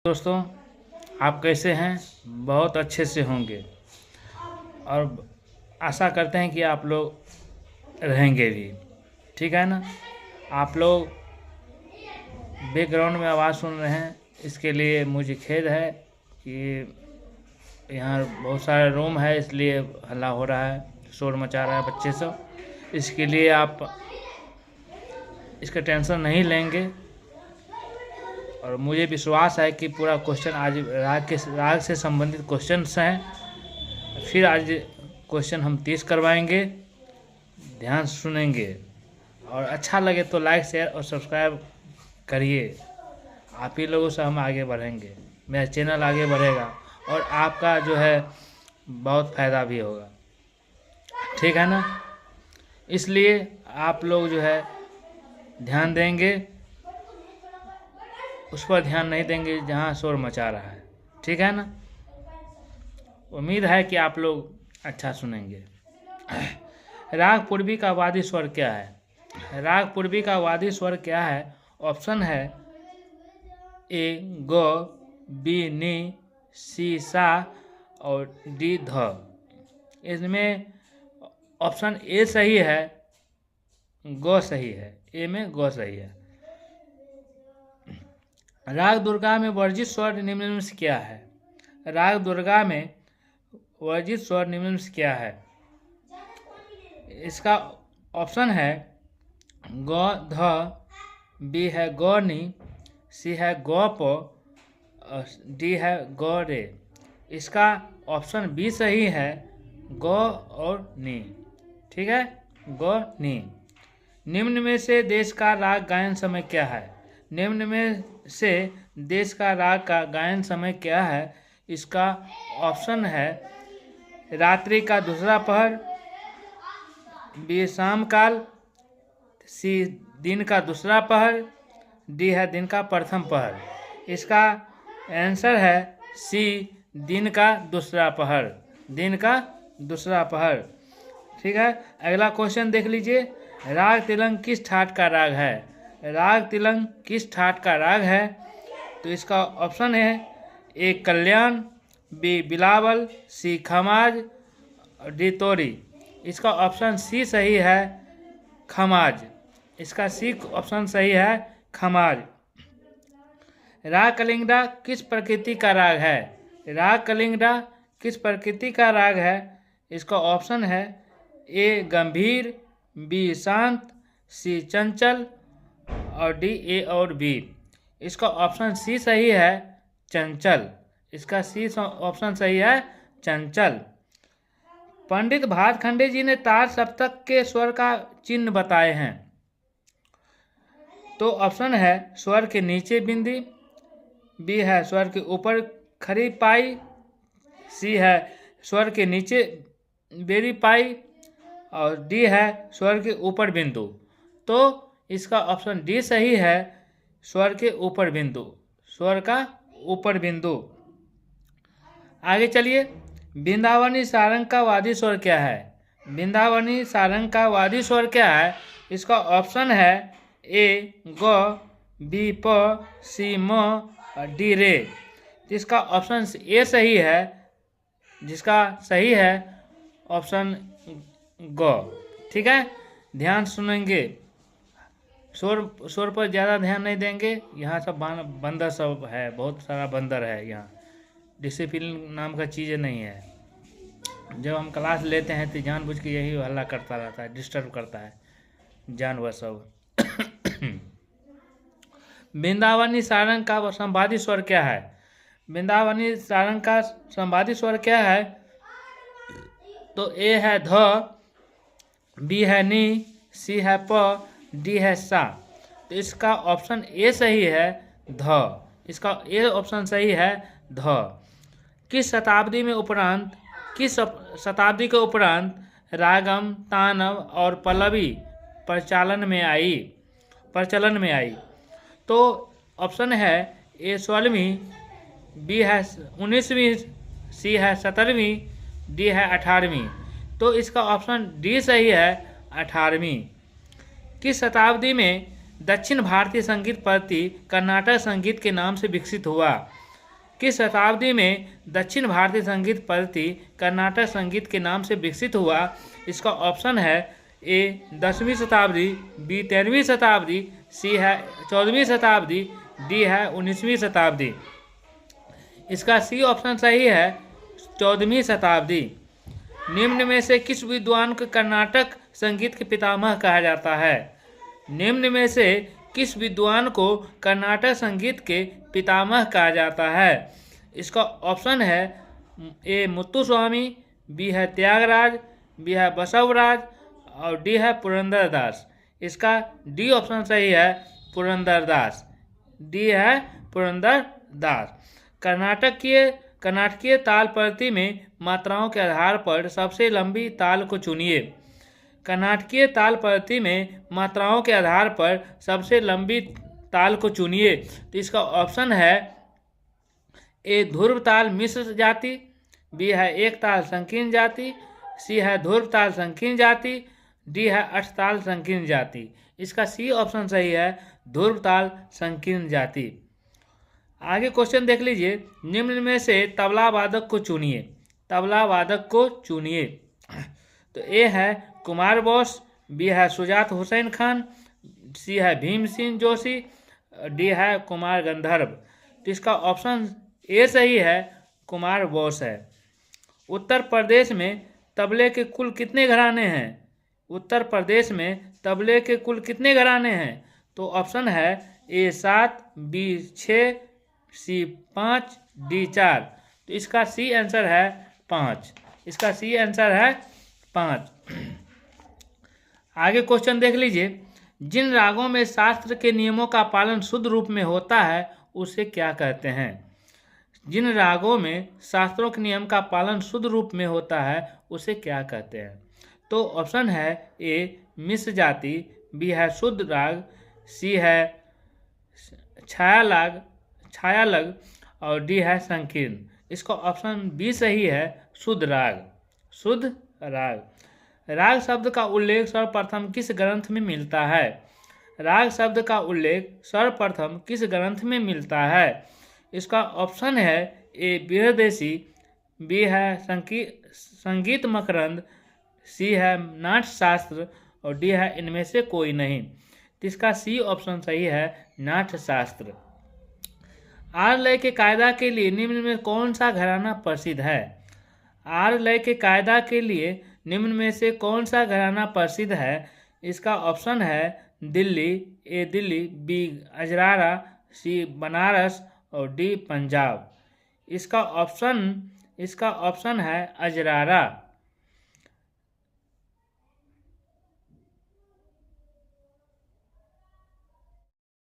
दोस्तों, आप कैसे हैं? बहुत अच्छे से होंगे और आशा करते हैं कि आप लोग रहेंगे भी। ठीक है ना? आप लोग बैकग्राउंड में आवाज़ सुन रहे हैं, इसके लिए मुझे खेद है कि यहाँ बहुत सारे रूम है, इसलिए हल्ला हो रहा है, शोर मचा रहा है बच्चे सब। इसके लिए आप इसका टेंशन नहीं लेंगे और मुझे विश्वास है कि पूरा क्वेश्चन आज राग से संबंधित क्वेश्चंस हैं। फिर आज क्वेश्चन हम 30 करवाएंगे, ध्यान से सुनेंगे और अच्छा लगे तो लाइक शेयर और सब्सक्राइब करिए। आप ही लोगों से हम आगे बढ़ेंगे, मेरा चैनल आगे बढ़ेगा और आपका जो है बहुत फ़ायदा भी होगा। ठीक है ना? इसलिए आप लोग जो है ध्यान देंगे, उस पर ध्यान नहीं देंगे जहाँ शोर मचा रहा है। ठीक है ना? उम्मीद है कि आप लोग अच्छा सुनेंगे। राग पूर्वी का वादी स्वर क्या है? राग पूर्वी का वादी स्वर क्या है? ऑप्शन है ए ग, बी नी, सी सा और डी ध। इसमें ऑप्शन ए सही है, ग सही है। ए में ग सही है। राग दुर्गा में वर्जित स्वर निम्न से क्या है? राग दुर्गा में वर्जित स्वर निम्न से क्या है? इसका ऑप्शन है ग ध, बी है ग नी, सी है ग प, डी है ग रे। इसका ऑप्शन बी सही है, ग और नी। ठीक है, ग नी। निम्न में से देश का राग गायन समय क्या है? निम्न में से देश का राग का गायन समय क्या है? इसका ऑप्शन है रात्रि का दूसरा पहर, बी शाम काल, सी दिन का दूसरा पहर, डी है दिन का प्रथम पहर। इसका आंसर है सी दिन का दूसरा पहर, दिन का दूसरा पहर। ठीक है, अगला क्वेश्चन देख लीजिए। राग तिलंग किस ठाट का राग है? राग तिलंग किस ठाट का राग है? तो इसका ऑप्शन है ए कल्याण, बी बिलावल, सी खमाज, डी तोरी। इसका ऑप्शन सी सही है, खमाज। इसका सी ऑप्शन सही है, खमाज। राग कलिंगड़ा किस प्रकृति का राग है? राग कलिंगड़ा किस प्रकृति का राग है? इसका ऑप्शन है ए गंभीर, बी शांत, सी चंचल और डी ए और बी। इसका ऑप्शन सी सही है, चंचल। इसका सी ऑप्शन सही है, चंचल। पंडित भातखंडे जी ने तार सप्तक के स्वर का चिन्ह बताए हैं। तो ऑप्शन है स्वर के नीचे बिंदी, बी है स्वर के ऊपर खड़ी पाई, सी है स्वर के नीचे बेरी पाई और डी है स्वर के ऊपर बिंदु। तो इसका ऑप्शन डी सही है, स्वर के ऊपर बिंदु, स्वर का ऊपर बिंदु। आगे चलिए। वृंदावनी सारंग का वादी स्वर क्या है? वृंदावनी सारंग का वादी स्वर क्या है? इसका ऑप्शन है ए ग, बी प, सी म और डी रे। जिसका ऑप्शन ए सही है, जिसका सही है ऑप्शन ग। ठीक है, ध्यान सुनेंगे, शोर पर ज़्यादा ध्यान नहीं देंगे। यहाँ सब बंदर सब है, बहुत सारा बंदर है यहाँ। डिसिप्लिन नाम का चीज़ नहीं है। जब हम क्लास लेते हैं तो जानबूझ के यही हल्ला करता रहता है, डिस्टर्ब करता है जानवर सब। वृंदावनी सारंग का संवादी स्वर क्या है? वृंदावनी सारंग का संवादी स्वर क्या है? तो ए है ध, बी है नी, सी है प, डी है सा। तो इसका ऑप्शन ए सही है, ध। इसका ए ऑप्शन सही है, ध। किस शताब्दी के उपरांत रागम, तानव और पल्लवी प्रचलन में आई? तो ऑप्शन है ए 16वीं, बी है 19वीं, सी है 17वीं, डी है 18वीं। तो इसका ऑप्शन डी सही है, 18वीं। किस शताब्दी में दक्षिण भारतीय संगीत पद्धति कर्नाटक संगीत के नाम से विकसित हुआ? किस शताब्दी में दक्षिण भारतीय संगीत पद्धति कर्नाटक संगीत के नाम से विकसित हुआ? इसका ऑप्शन है ए 10वीं शताब्दी, बी 13वीं शताब्दी, सी है 14वीं शताब्दी, डी है 19वीं शताब्दी। इसका सी ऑप्शन सही है, 14वीं शताब्दी। निम्न में से किस विद्वान को कर्नाटक संगीत के पितामह कहा जाता है? निम्न में से किस विद्वान को कर्नाटक संगीत के पितामह कहा जाता है? इसका ऑप्शन है ए मुत्तुस्वामी, बी है त्यागराज, बी है बसवराज और डी है पुरंदरदास। इसका डी ऑप्शन सही है, पुरंदरदास। डी है पुरंदरदास। कर्नाटकीय ताल पद्धति में मात्राओं के आधार पर सबसे लंबी ताल को चुनिए। कर्नाटकीय ताल पद्धति में मात्राओं के आधार पर सबसे लंबी ताल को चुनिए। तो इसका ऑप्शन है ए ध्रुव ताल मिश्र जाति, बी है एक ताल संकीर्ण जाति, सी है ध्रुव ताल संकीर्ण जाति, डी है अष्टताल संकीर्ण जाति। इसका सी ऑप्शन सही है, ध्रुव ताल संकीर्ण जाति। आगे क्वेश्चन देख लीजिए, निम्न में से तबला वादक को चुनिए। तबला वादक को चुनिए। तो ए है कुमार बोस, बी है सुजात हुसैन खान, सी है भीम सिंह जोशी, डी है कुमार गंधर्व। तो इसका ऑप्शन ए सही है, कुमार बोस है। उत्तर प्रदेश में तबले के कुल कितने घराने हैं? उत्तर प्रदेश में तबले के कुल कितने घराने हैं? तो ऑप्शन है ए 7, बी 6, सी 5, डी 4। तो इसका सी आंसर है 5। इसका सी आंसर है 5। आगे क्वेश्चन देख लीजिए, जिन रागों में शास्त्र के नियमों का पालन शुद्ध रूप में होता है उसे क्या कहते हैं? जिन रागों में शास्त्रों के नियम का पालन शुद्ध रूप में होता है उसे क्या कहते हैं? तो ऑप्शन है ए मिश्र जाति, बी है शुद्ध राग, सी है छायालग और डी है संकीर्ण। इसका ऑप्शन बी सही है, शुद्ध राग। शुद्ध राग। राग शब्द का उल्लेख सर्वप्रथम किस ग्रंथ में मिलता है? राग शब्द का उल्लेख सर्वप्रथम किस ग्रंथ में मिलता है? इसका ऑप्शन है ए बृहदेशी, बी है संगीत मकरंद, सी है नाट्यशास्त्र और डी है इनमें से कोई नहीं। इसका सी ऑप्शन सही है, नाट्यशास्त्र। आर लय के कायदा के लिए निम्न में कौन सा घराना प्रसिद्ध है? आर लय के कायदा के लिए निम्न में से कौन सा घराना प्रसिद्ध है? इसका ऑप्शन है दिल्ली, ए दिल्ली, बी अजरारा, सी बनारस और डी पंजाब। इसका ऑप्शन है अजरारा।